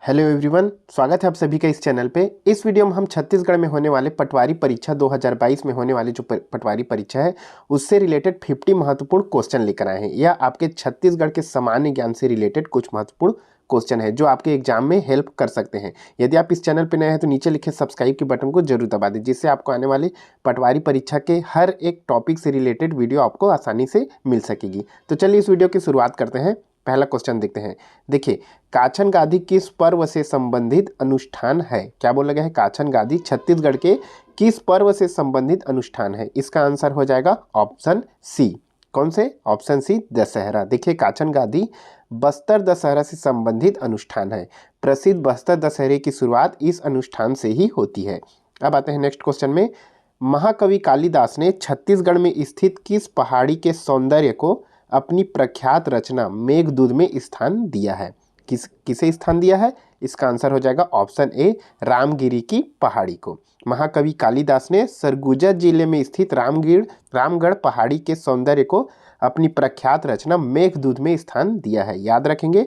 Hello everyone, स्वागत है आप सभी का इस चैनल पे। इस वीडियो में हम छत्तीसगढ़ में होने वाले पटवारी परीक्षा 2022 में होने वाली जो पटवारी परीक्षा है उससे रिलेटेड 50 महत्वपूर्ण क्वेश्चन लेकर आए हैं। यह आपके छत्तीसगढ़ के सामान्य ज्ञान से रिलेटेड कुछ महत्वपूर्ण क्वेश्चन है जो आपके एग्जाम में हेल्प कर सकते हैं। यदि आप इस चैनल पर नए हैं तो नीचे लिखे सब्सक्राइब के बटन को जरूर दबा दें, जिससे आपको आने वाले पटवारी परीक्षा के हर एक टॉपिक से रिलेटेड वीडियो आपको आसानी से मिल सकेगी। तो चलिए इस वीडियो की शुरुआत करते हैं। पहला क्वेश्चन देखते हैं। देखिए, काछन गादी किस पर्व से संबंधित अनुष्ठान है? क्या बोला गया है? काछन गादी छत्तीसगढ़ के किस पर्व से संबंधित अनुष्ठान है? इसका आंसर हो जाएगा ऑप्शन सी। कौन से? Option C, Dussehra. देखिए, काछन गादी बस्तर दशहरा से संबंधित अनुष्ठान है। प्रसिद्ध बस्तर दशहरे की शुरुआत इस अनुष्ठान से ही होती है। अब आते हैं नेक्स्ट क्वेश्चन में। महाकवि कालिदास ने छत्तीसगढ़ में स्थित किस पहाड़ी के सौंदर्य को अपनी प्रख्यात रचना मेघदूत में स्थान दिया है? किसे स्थान दिया है? इसका आंसर हो जाएगा ऑप्शन ए, रामगिरी की पहाड़ी को। महाकवि कालिदास ने सरगुजा जिले में स्थित रामगढ़ पहाड़ी के सौंदर्य को अपनी प्रख्यात रचना मेघदूत में स्थान दिया है, याद रखेंगे।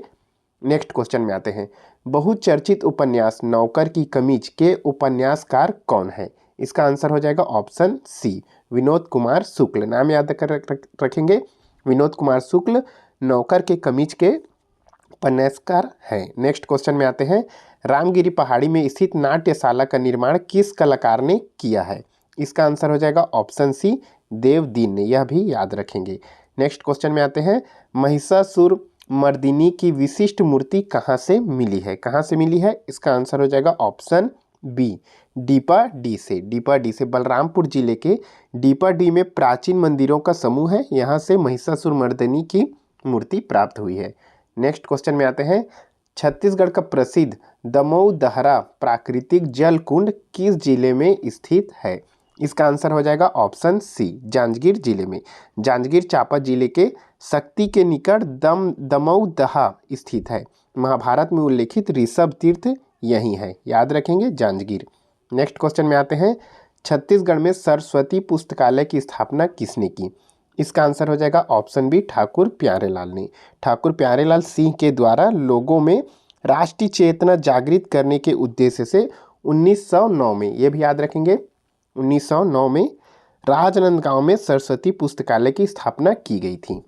नेक्स्ट क्वेश्चन में आते हैं। बहुचर्चित उपन्यास नौकर की कमीज के उपन्यासकार कौन है? इसका आंसर हो जाएगा ऑप्शन सी, विनोद कुमार शुक्ल। नाम याद कर रखेंगे, विनोद कुमार शुक्ल नौकर के कमीज के उपन्यासकार हैं। नेक्स्ट क्वेश्चन में आते हैं। रामगिरी पहाड़ी में स्थित नाट्यशाला का निर्माण किस कलाकार ने किया है? इसका आंसर हो जाएगा ऑप्शन सी, देवदीन ने। यह भी याद रखेंगे। नेक्स्ट क्वेश्चन में आते हैं। महिषासुर मर्दिनी की विशिष्ट मूर्ति कहाँ से मिली है? कहाँ से मिली है? इसका आंसर हो जाएगा ऑप्शन बी, डीपाडी से। डीपाडी से बलरामपुर जिले के डीपाडी में प्राचीन मंदिरों का समूह है। यहाँ से महिषासुर मर्दिनी की मूर्ति प्राप्त हुई है। नेक्स्ट क्वेश्चन में आते हैं। छत्तीसगढ़ का प्रसिद्ध दमऊ दहरा प्राकृतिक जल कुंड किस जिले में स्थित है? इसका आंसर हो जाएगा ऑप्शन सी, जांजगीर जिले में। जांजगीर चांपा जिले के शक्ति के निकट दमऊ दहा स्थित है। महाभारत में उल्लेखित ऋषभ तीर्थ यही है, याद रखेंगे, जांजगीर। नेक्स्ट क्वेश्चन में आते हैं। छत्तीसगढ़ में सरस्वती पुस्तकालय की स्थापना किसने की? इसका आंसर हो जाएगा ऑप्शन बी, ठाकुर प्यारेलाल ने। ठाकुर प्यारेलाल सिंह के द्वारा लोगों में राष्ट्रीय चेतना जागृत करने के उद्देश्य से 1909 में, ये भी याद रखेंगे, 1909 में राजनांदगांव में सरस्वती पुस्तकालय की स्थापना की गई थी।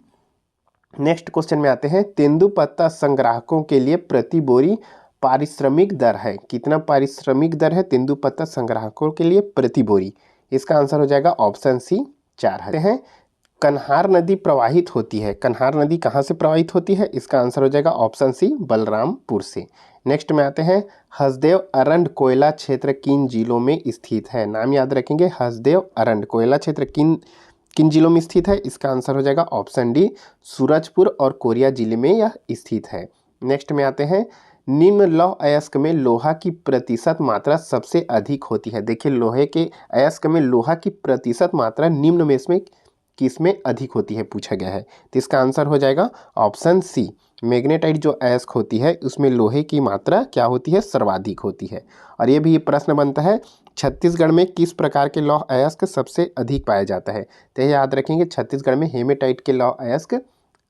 नेक्स्ट क्वेश्चन में आते हैं। तेंदुपत्ता संग्राहकों के लिए प्रति बोरी पारिश्रमिक दर है? कितना पारिश्रमिक दर है तेंदुपत्ता संग्राहकों के लिए प्रति बोरी? इसका आंसर हो जाएगा ऑप्शन सी, 4 है। कन्हार नदी प्रवाहित होती है। कन्हार नदी कहाँ से प्रवाहित होती है? इसका आंसर हो जाएगा ऑप्शन सी, बलरामपुर से। नेक्स्ट में आते हैं। हसदेव अरंड कोयला क्षेत्र किन जिलों में स्थित है? नाम याद रखेंगे, हसदेव अरंड कोयला क्षेत्र किन जिलों में स्थित है? इसका आंसर हो जाएगा ऑप्शन डी, सूरजपुर और कोरिया जिले में यह स्थित है। नेक्स्ट में आते हैं। निम्न लौह अयस्क में लोहा की प्रतिशत मात्रा सबसे अधिक होती है। देखिए, लोहे के अयस्क में लोहा की प्रतिशत मात्रा निम्न में इसमें किसमें अधिक होती है पूछा गया है। तो इसका आंसर हो जाएगा ऑप्शन सी, मैग्नेटाइट जो अयस्क होती है उसमें लोहे की मात्रा क्या होती है? सर्वाधिक होती है। और ये भी प्रश्न बनता है, छत्तीसगढ़ में किस प्रकार के लौह अयस्क सबसे अधिक पाया जाता है? तो याद रखेंगे, छत्तीसगढ़ में हेमेटाइट के लौह अयस्क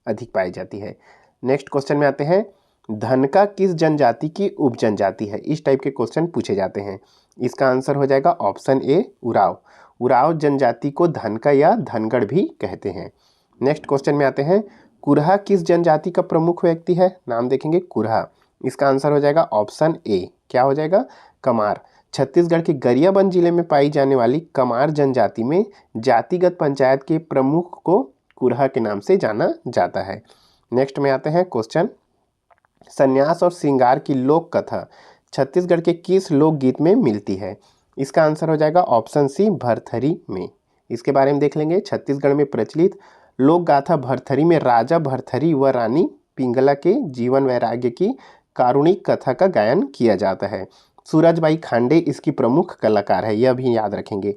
अधिक पाई जाती है। नेक्स्ट क्वेश्चन में आते हैं। धनका किस जनजाति की उप जनजाति है? इस टाइप के क्वेश्चन पूछे जाते हैं। इसका आंसर हो जाएगा ऑप्शन ए, उराव। उराव जनजाति को धनका या धनगढ़ भी कहते हैं। नेक्स्ट क्वेश्चन में आते हैं। कुरहा किस जनजाति का प्रमुख व्यक्ति है? नाम देखेंगे, कुरहा। इसका आंसर हो जाएगा ऑप्शन ए, क्या हो जाएगा? कमार। छत्तीसगढ़ के गरियाबंद जिले में पाई जाने वाली कमार जनजाति में जातिगत पंचायत के प्रमुख को कुरहा के नाम से जाना जाता है। नेक्स्ट में आते हैं क्वेश्चन। संन्यास और श्रृंगार की लोक कथा छत्तीसगढ़ के किस लोकगीत में मिलती है? इसका आंसर हो जाएगा ऑप्शन सी, भरथरी में। इसके बारे में देख लेंगे। छत्तीसगढ़ में प्रचलित लोक गाथा भरथरी में राजा भरथरी व रानी पिंगला के जीवन वैराग्य की कारुणिक कथा का गायन किया जाता है। सूरजबाई खांडे इसकी प्रमुख कलाकार है, यह भी याद रखेंगे।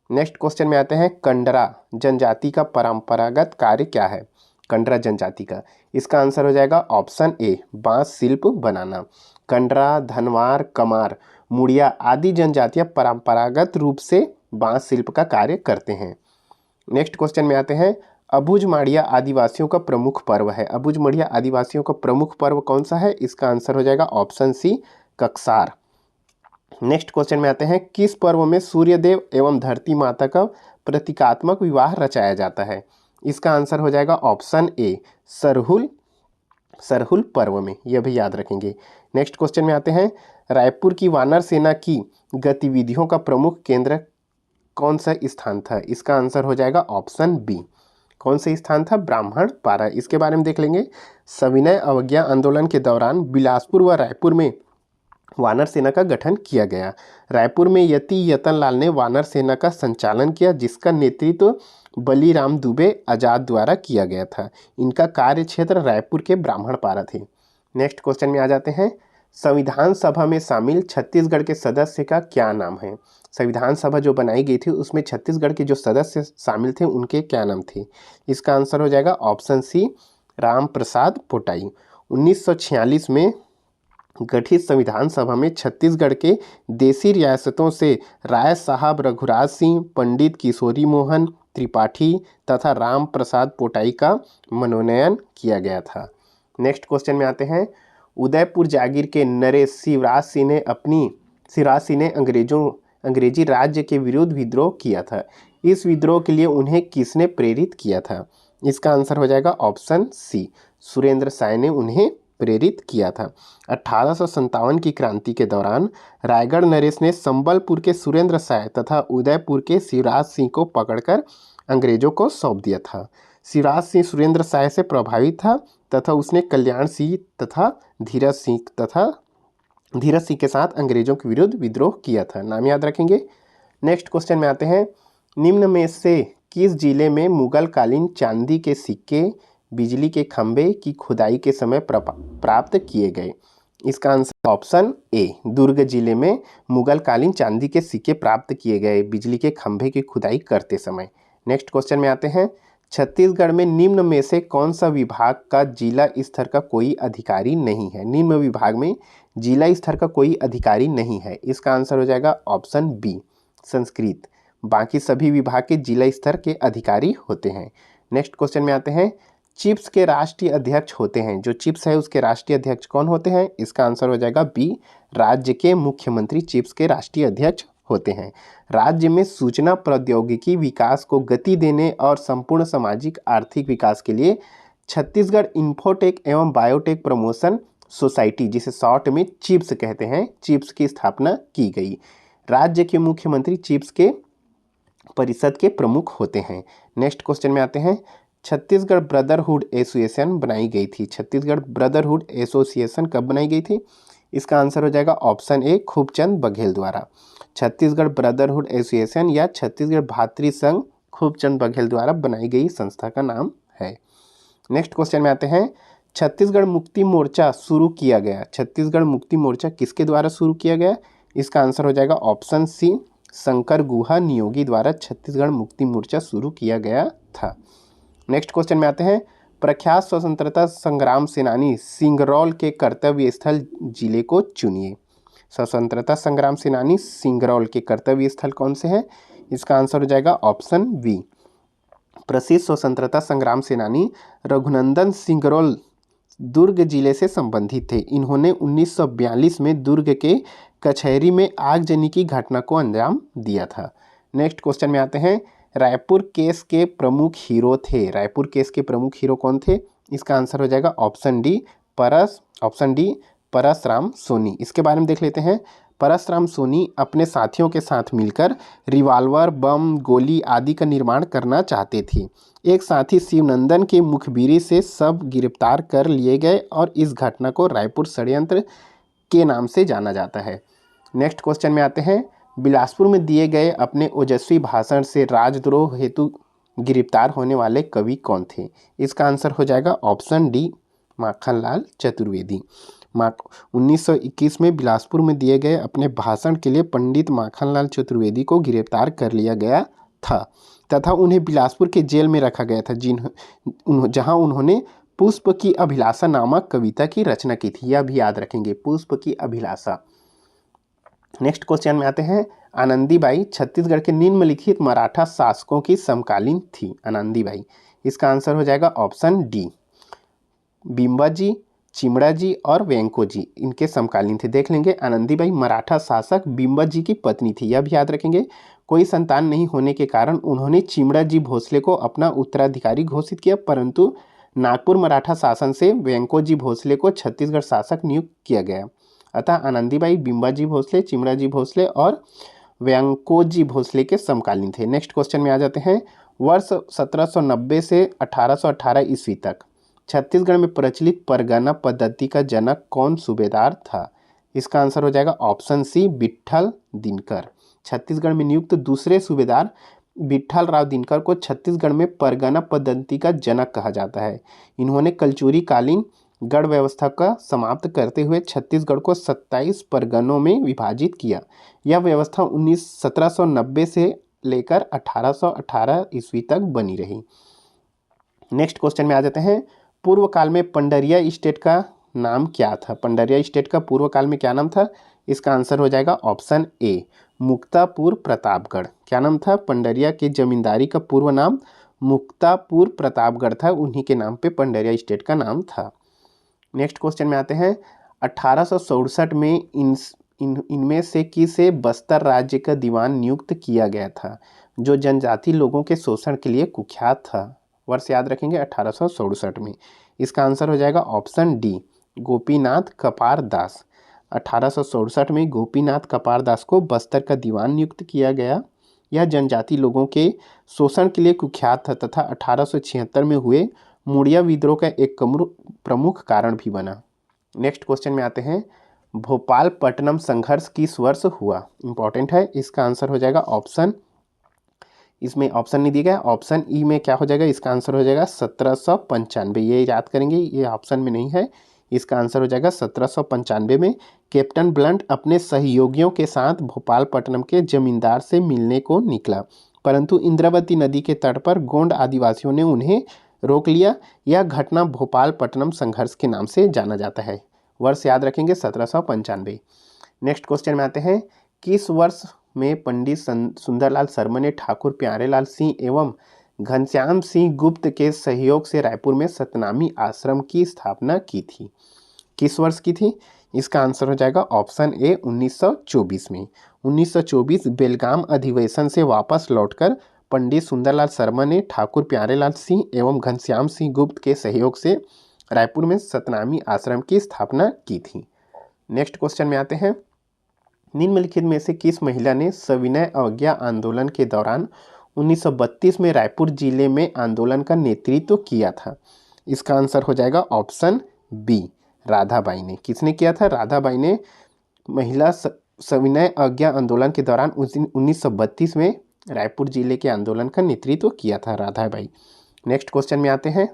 नेक्स्ट क्वेश्चन में आते हैं। कंडरा जनजाति का परंपरागत कार्य क्या है? कंडरा जनजाति का, इसका आंसर हो जाएगा ऑप्शन ए, बांस शिल्प बनाना। कंडरा, धनवार, कमार, मुड़िया आदि जनजातियां परंपरागत रूप से बांस शिल्प का कार्य करते हैं। नेक्स्ट क्वेश्चन में आते हैं। अबुझमाड़िया आदिवासियों का प्रमुख पर्व है। अबुझमाड़िया आदिवासियों का प्रमुख पर्व कौन सा है? इसका आंसर हो जाएगा option C, Kaksar. Next question में आते हैं, किस पर्व में सूर्यदेव एवं धरती माता का प्रतीकात्मक विवाह रचाया जाता है? इसका आंसर हो जाएगा ऑप्शन ए, सरहुल सरहुल पर्व में। यह भी याद रखेंगे। नेक्स्ट क्वेश्चन में आते हैं, रायपुर की वानर सेना की गतिविधियों का प्रमुख केंद्र कौन सा स्थान था? इसका आंसर हो जाएगा ऑप्शन बी। कौन सा स्थान था? ब्राह्मणपारा। इसके बारे में देख लेंगे। सविनय अवज्ञा आंदोलन के दौरान बिलासपुर व रायपुर में वानर सेना का गठन किया गया। रायपुर में यति यतन लाल ने वानर सेना का संचालन किया, जिसका नेतृत्व बलीराम दुबे आजाद द्वारा किया गया था। इनका कार्य क्षेत्र रायपुर के ब्राह्मणपारा थे। नेक्स्ट क्वेश्चन में आ जाते हैं, संविधान सभा में शामिल छत्तीसगढ़ के सदस्य का क्या नाम है? संविधान सभा जो बनाई गई थी उसमें छत्तीसगढ़ के जो सदस्य शामिल थे उनके क्या नाम थे? इसका आंसर हो जाएगा ऑप्शन सी, राम प्रसाद पोटाई। 1946 में गठित संविधान सभा में छत्तीसगढ़ के देशी रियासतों से राय साहब रघुराज सिंह, पंडित किशोरी मोहन त्रिपाठी तथा राम प्रसाद पोटाई का मनोनयन किया गया था। नेक्स्ट क्वेश्चन में आते हैं, उदयपुर जागीर के नरेश शिवराज सिंह ने अंग्रेजी राज्य के विरुद्ध विद्रोह किया था। इस विद्रोह के लिए उन्हें किसने प्रेरित किया था? इसका आंसर हो जाएगा ऑप्शन सी, सुरेंद्र साय ने उन्हें प्रेरित किया था। 1857 की क्रांति के दौरान रायगढ़ नरेश ने संबलपुर के सुरेंद्र साय तथा उदयपुर के शिवराज सिंह को पकड़कर अंग्रेजों को सौंप दिया था। शिवराज सिंह सुरेंद्र साय से प्रभावित था तथा उसने कल्याण सिंह तथा धीरज सिंह के साथ अंग्रेजों के विरुद्ध विद्रोह किया था। नाम याद रखेंगे। नेक्स्ट क्वेश्चन में आते हैं, निम्न में से किस जिले में मुगल कालीन चांदी के सिक्के बिजली के खंभे की खुदाई के समय प्राप्त किए गए? इसका आंसर ऑप्शन ए, दुर्ग जिले में मुगल कालीन चांदी के सिक्के प्राप्त किए गए बिजली के खंभे की खुदाई करते समय। नेक्स्ट क्वेश्चन में आते हैं, छत्तीसगढ़ में निम्न में से कौन सा विभाग का जिला स्तर का कोई अधिकारी नहीं है? निम्न विभाग में जिला स्तर का कोई अधिकारी नहीं है। इसका आंसर हो जाएगा ऑप्शन बी, संस्कृत। बाकी सभी विभाग के जिला स्तर के अधिकारी होते हैं। नेक्स्ट क्वेश्चन में आते हैं, चिप्स के राष्ट्रीय अध्यक्ष होते हैं, जो चिप्स है उसके राष्ट्रीय अध्यक्ष कौन होते हैं? इसका आंसर हो जाएगा बी, राज्य के मुख्यमंत्री चिप्स के राष्ट्रीय अध्यक्ष होते हैं। राज्य में सूचना प्रौद्योगिकी विकास को गति देने और संपूर्ण सामाजिक आर्थिक विकास के लिए छत्तीसगढ़ इन्फोटेक एवं बायोटेक प्रमोशन सोसाइटी, जिसे शॉर्ट में चिप्स कहते हैं, चिप्स की स्थापना की गई। राज्य के मुख्यमंत्री चिप्स के परिषद के प्रमुख होते हैं। नेक्स्ट क्वेश्चन में आते हैं, छत्तीसगढ़ ब्रदरहुड एसोसिएशन बनाई गई थी। छत्तीसगढ़ ब्रदरहुड एसोसिएशन कब बनाई गई थी? इसका आंसर हो जाएगा ऑप्शन ए, खूबचंद बघेल द्वारा। छत्तीसगढ़ ब्रदरहुड एसोसिएशन या छत्तीसगढ़ भातृ संघ खूबचंद बघेल द्वारा बनाई गई संस्था का नाम है। नेक्स्ट क्वेश्चन में आते हैं, छत्तीसगढ़ मुक्ति मोर्चा शुरू किया गया। छत्तीसगढ़ मुक्ति मोर्चा किसके द्वारा शुरू किया गया? इसका आंसर हो जाएगा ऑप्शन सी, शंकर गुहा नियोगी द्वारा छत्तीसगढ़ मुक्ति मोर्चा शुरू किया गया था। नेक्स्ट क्वेश्चन में आते हैं, प्रख्यात स्वतंत्रता संग्राम सेनानी सिंगरौल के कर्तव्य स्थल जिले को चुनिए। स्वतंत्रता संग्राम सेनानी सिंगरौल के कर्तव्य स्थल कौन से हैं? इसका आंसर हो जाएगा ऑप्शन बी, प्रसिद्ध स्वतंत्रता संग्राम सेनानी रघुनंदन सिंगरौल दुर्ग जिले से संबंधित थे। इन्होंने 1942 में दुर्ग के कचहरी में आगजनी की घटना को अंजाम दिया था। नेक्स्ट क्वेश्चन में आते हैं, रायपुर केस के प्रमुख हीरो थे। रायपुर केस के प्रमुख हीरो कौन थे? इसका आंसर हो जाएगा ऑप्शन डी, परसराम सोनी। इसके बारे में देख लेते हैं। परसराम सोनी अपने साथियों के साथ मिलकर रिवाल्वर, बम, गोली आदि का निर्माण करना चाहते थे। एक साथी शिवनंदन के मुखबिरी से सब गिरफ्तार कर लिए गए और इस घटना को रायपुर षड्यंत्र के नाम से जाना जाता है। नेक्स्ट क्वेश्चन में आते हैं, बिलासपुर में दिए गए अपने ओजस्वी भाषण से राजद्रोह हेतु गिरफ्तार होने वाले कवि कौन थे? इसका आंसर हो जाएगा ऑप्शन डी, माखनलाल चतुर्वेदी। 1921 में बिलासपुर में दिए गए अपने भाषण के लिए पंडित माखनलाल चतुर्वेदी को गिरफ्तार कर लिया गया था तथा उन्हें बिलासपुर के जेल में रखा गया था, जहां उन्होंने पुष्प की अभिलाषा नामक कविता की रचना की थी। यह भी याद रखेंगे, पुष्प की अभिलाषा। नेक्स्ट क्वेश्चन में आते हैं, आनंदीबाई छत्तीसगढ़ के निम्नलिखित मराठा शासकों की समकालीन थी। आनंदीबाई, इसका आंसर हो जाएगा ऑप्शन डी। बिम्बा जी, चिमड़ा जी और वेंको जी इनके समकालीन थे। देख लेंगे, आनंदीबाई मराठा शासक बिम्बा जी की पत्नी थी, यह भी याद रखेंगे। कोई संतान नहीं होने के कारण उन्होंने चिमड़ा जी भोसले को अपना उत्तराधिकारी घोषित किया, परंतु नागपुर मराठा शासन से वेंको जी भोसले को छत्तीसगढ़ शासक नियुक्त किया गया। अतः आनंदीबाई बिम्बा जी भोसले, चिमड़ा जी भोसले और वेंको जी भोसले के समकालीन थे। नेक्स्ट क्वेश्चन में आ जाते हैं। वर्ष 1790 से 1818 ईस्वी तक छत्तीसगढ़ में प्रचलित परगना पद्धति का जनक कौन सूबेदार था? इसका आंसर हो जाएगा ऑप्शन सी, विट्ठल दिनकर। छत्तीसगढ़ में नियुक्त दूसरे सूबेदार विट्ठल राव दिनकर को छत्तीसगढ़ में परगना पद्धति का जनक कहा जाता है। इन्होंने कलचुरी कालीन गढ़ व्यवस्था का समाप्त करते हुए छत्तीसगढ़ को 27 परगनों में विभाजित किया। यह व्यवस्था 1790 से लेकर 1818 ईस्वी तक बनी रही। नेक्स्ट क्वेश्चन में आ जाते हैं। पूर्व काल में पंडरिया स्टेट का नाम क्या था? पंडरिया स्टेट का पूर्व काल में क्या नाम था? इसका आंसर हो जाएगा ऑप्शन ए, मुक्तापुर प्रतापगढ़। क्या नाम था? पंडरिया के जमींदारी का पूर्व नाम मुक्तापुर प्रतापगढ़ था, उन्हीं के नाम पे पंडरिया स्टेट का नाम था। नेक्स्ट क्वेश्चन में आते हैं। 1867 में इनमें से किसे बस्तर राज्य का दीवान नियुक्त किया गया था, जो जनजाति लोगों के शोषण के लिए कुख्यात था? वर्ष याद रखेंगे, 1867 में। इसका आंसर हो जाएगा ऑप्शन डी, गोपीनाथ कपार दास। 1867 में गोपीनाथ कपार दास को बस्तर का दीवान नियुक्त किया गया। यह जनजाति लोगों के शोषण के लिए कुख्यात था तथा 1876 में हुए मुड़िया विद्रोह का एक प्रमुख कारण भी बना। नेक्स्ट क्वेश्चन में आते हैं। भोपाल-पट्टनम संघर्ष किस वर्ष हुआ? इंपॉर्टेंट है। इसका आंसर हो जाएगा ऑप्शन, इसमें ऑप्शन नहीं दिया गया, ऑप्शन ई में क्या हो जाएगा? इसका आंसर हो जाएगा 1795। ये याद करेंगे, ये ऑप्शन में नहीं है। इसका आंसर हो जाएगा 1795 में कैप्टन ब्लंट अपने सहयोगियों के साथ भोपाल-पट्टनम के जमींदार से मिलने को निकला, परंतु इंद्रावती नदी के तट पर गोंड आदिवासियों ने उन्हें रोक लिया। यह घटना भोपाल-पट्टनम संघर्ष के नाम से जाना जाता है। वर्ष याद रखेंगे 1795। नेक्स्ट क्वेश्चन में आते हैं। किस वर्ष में पंडित सुंदरलाल शर्मा ने ठाकुर प्यारेलाल सिंह एवं घनश्याम सिंह गुप्त के सहयोग से रायपुर में सतनामी आश्रम की स्थापना की थी? किस वर्ष की थी? इसका आंसर हो जाएगा ऑप्शन ए, 1924 में। 1924 बेलगाम अधिवेशन से वापस लौटकर पंडित सुंदरलाल शर्मा ने ठाकुर प्यारेलाल सिंह एवं घनश्याम सिंह गुप्त के सहयोग से रायपुर में सतनामी आश्रम की स्थापना की थी। नेक्स्ट क्वेश्चन में आते हैं। निम्नलिखित में से किस महिला ने सविनय अवज्ञा आंदोलन के दौरान 1932 में रायपुर जिले में आंदोलन का नेतृत्व किया था? इसका आंसर हो जाएगा ऑप्शन बी, राधाबाई ने। किसने किया था? राधाबाई ने महिला सविनय अवज्ञा आंदोलन के दौरान 1932 में रायपुर जिले के आंदोलन का नेतृत्व किया था, राधाबाई। नेक्स्ट क्वेश्चन में आते हैं।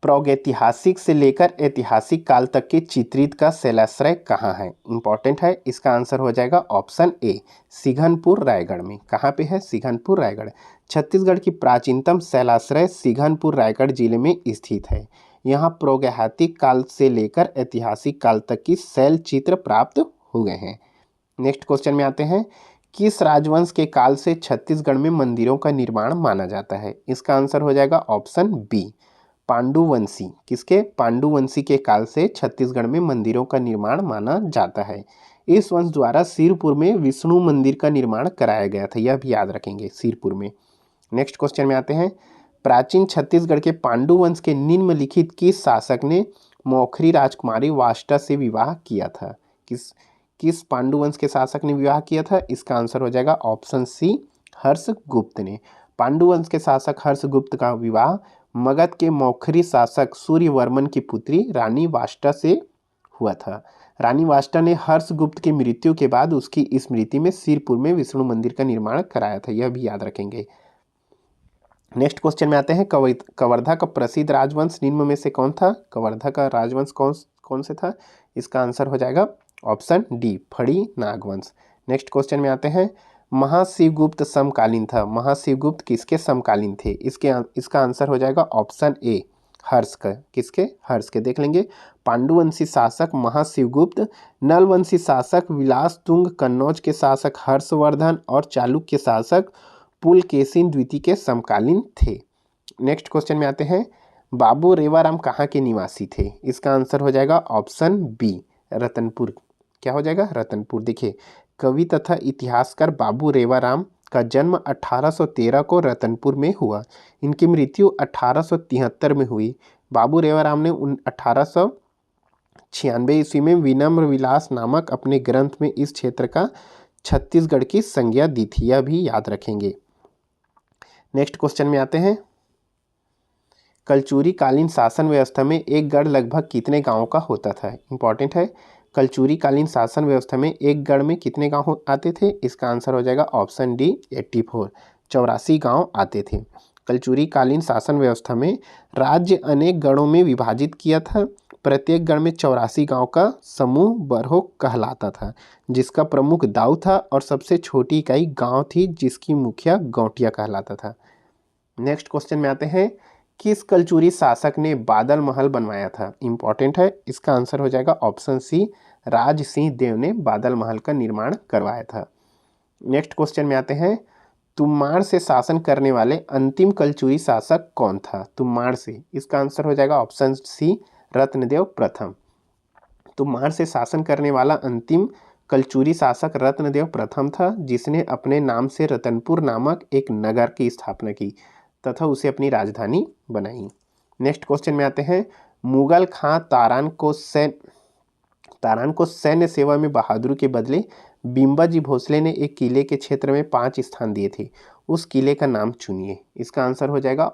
प्रागैतिहासिक से लेकर ऐतिहासिक काल तक के चित्रित का शैलाश्रय कहाँ है? इंपॉर्टेंट है। इसका आंसर हो जाएगा ऑप्शन ए, सिंघनपुर रायगढ़ में। कहाँ पे है? सिंघनपुर रायगढ़। छत्तीसगढ़ की प्राचीनतम शैलाश्रय सिंघनपुर रायगढ़ जिले में स्थित है। यहाँ प्रागैतिहासिक काल से लेकर ऐतिहासिक काल तक की शैल चित्र प्राप्त हो गए हैं। नेक्स्ट क्वेश्चन में आते हैं। किस राजवंश के काल से छत्तीसगढ़ में मंदिरों का निर्माण माना जाता है? इसका आंसर हो जाएगा ऑप्शन बी, पांडुवंशी। किसके? पांडुवंशी के काल से छत्तीसगढ़ में मंदिरों का निर्माण माना जाता है। इस वंश द्वारा सिरपुर में विष्णु मंदिर का निर्माण कराया गया था, यह भी याद रखेंगे, सिरपुर में। नेक्स्ट क्वेश्चन में आते हैं। प्राचीन छत्तीसगढ़ के पांडुवंश के निम्नलिखित किस शासक ने मौखरी राजकुमारी वाष्टा से विवाह किया था? किस पांडुवंश के शासक ने विवाह किया था? इसका आंसर हो जाएगा ऑप्शन सी, हर्षगुप्त ने। पांडुवंश के शासक हर्षगुप्त का विवाह मगध के मौखरी शासक सूर्यवर्मन की पुत्री रानी वाष्टा से हुआ था। रानी वाष्टा ने हर्षगुप्त की मृत्यु के बाद उसकी स्मृति में सिरपुर में विष्णु मंदिर का निर्माण कराया था, यह भी याद रखेंगे। नेक्स्ट क्वेश्चन में आते हैं। कवर्धा का प्रसिद्ध राजवंश निम्न में से कौन था? कवर्धा का राजवंश कौन से था? इसका आंसर हो जाएगा ऑप्शन डी, फड़ी नागवंश। नेक्स्ट क्वेश्चन में आते हैं। महाशिवगुप्त समकालीन था। महाशिवगुप्त किसके समकालीन थे? इसका आंसर हो जाएगा ऑप्शन ए, हर्ष का। किसके? हर्ष के। देख लेंगे। पांडुवंशी शासक महाशिवगुप्त, नलवंशी शासक विलास तुंग, कन्नौज के शासक हर्षवर्धन और चालुक्य शासक पुलकेशिन द्वितीय के समकालीन थे। नेक्स्ट क्वेश्चन में आते हैं, बाबू रेवाराम कहाँ के निवासी थे? इसका आंसर हो जाएगा ऑप्शन बी, रतनपुर। क्या हो जाएगा? रतनपुर। देखिए, कवि तथा इतिहासकार बाबू रेवाराम का जन्म 1813 को रतनपुर में हुआ। इनकी मृत्यु 1873 में हुई। बाबू रेवाराम ने 1896 ईस्वी में विनम्र विलास नामक अपने ग्रंथ में इस क्षेत्र का छत्तीसगढ़ की संज्ञा दी थी, यह भी याद रखेंगे। नेक्स्ट क्वेश्चन में आते हैं, कलचुरी कालीन शासन व्यवस्था में एक गढ़ लगभग कितने गांवों का होता था? इंपॉर्टेंट है। कलचुरी कालीन शासन व्यवस्था में एक गढ़ में कितने गांव आते थे? इसका आंसर हो जाएगा ऑप्शन डी, 84, 84 गांव आते थे। कलचुरी कालीन शासन व्यवस्था में राज्य अनेक गढ़ों में विभाजित किया था। प्रत्येक गढ़ में 84 गांव का समूह बरहो कहलाता था, जिसका प्रमुख दाऊ था और सबसे छोटी इकाई गांव थी, जिसकी मुखिया गौटिया कहलाता था। नेक्स्ट क्वेश्चन में आते हैं, किस कलचुरी शासक ने बादल महल बनवाया था? इंपॉर्टेंट है। इसका आंसर हो जाएगा ऑप्शन सी, राज सिंह देव ने बादल महल का निर्माण करवाया था। नेक्स्ट क्वेश्चन में आते हैं, तुमाड़ से शासन करने वाले अंतिम कलचुरी शासक कौन था? तुमाड़ से, इसका आंसर हो जाएगा ऑप्शन सी, रत्नदेव प्रथम। तुमाड़ से शासन करने वाला अंतिम कलचुरी शासक रत्नदेव प्रथम था, जिसने अपने नाम से रतनपुर नामक एक नगर की स्थापना की तथा उसे अपनी राजधानी बनाई। नेक्स्ट क्वेश्चन में आते हैं, मुगल खां तारान को सैन्य सेवा में बहादुरी के बदले बिम्बाजी भोसले ने एक किले के क्षेत्र में 5 स्थान दिए थे। उस किले का नाम चुनिए। इसका आंसर हो जाएगा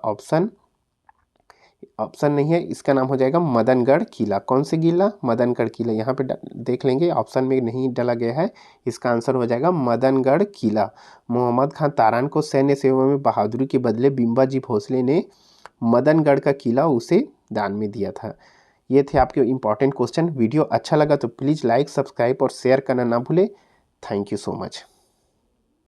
ऑप्शन नहीं है, इसका नाम हो जाएगा मदनगढ़ किला। कौन से किला? मदनगढ़ किला। यहाँ पे देख लेंगे, ऑप्शन में नहीं डाला गया है। इसका आंसर हो जाएगा मदनगढ़ किला। मोहम्मद खां तारान को सैन्य सेवा में बहादुरी के बदले बिम्बाजी भोसले ने मदनगढ़ का किला उसे दान में दिया था। ये थे आपके इंपॉर्टेंट क्वेश्चन। वीडियो अच्छा लगा तो प्लीज़ लाइक, सब्सक्राइब और शेयर करना ना भूले। Thank you so much.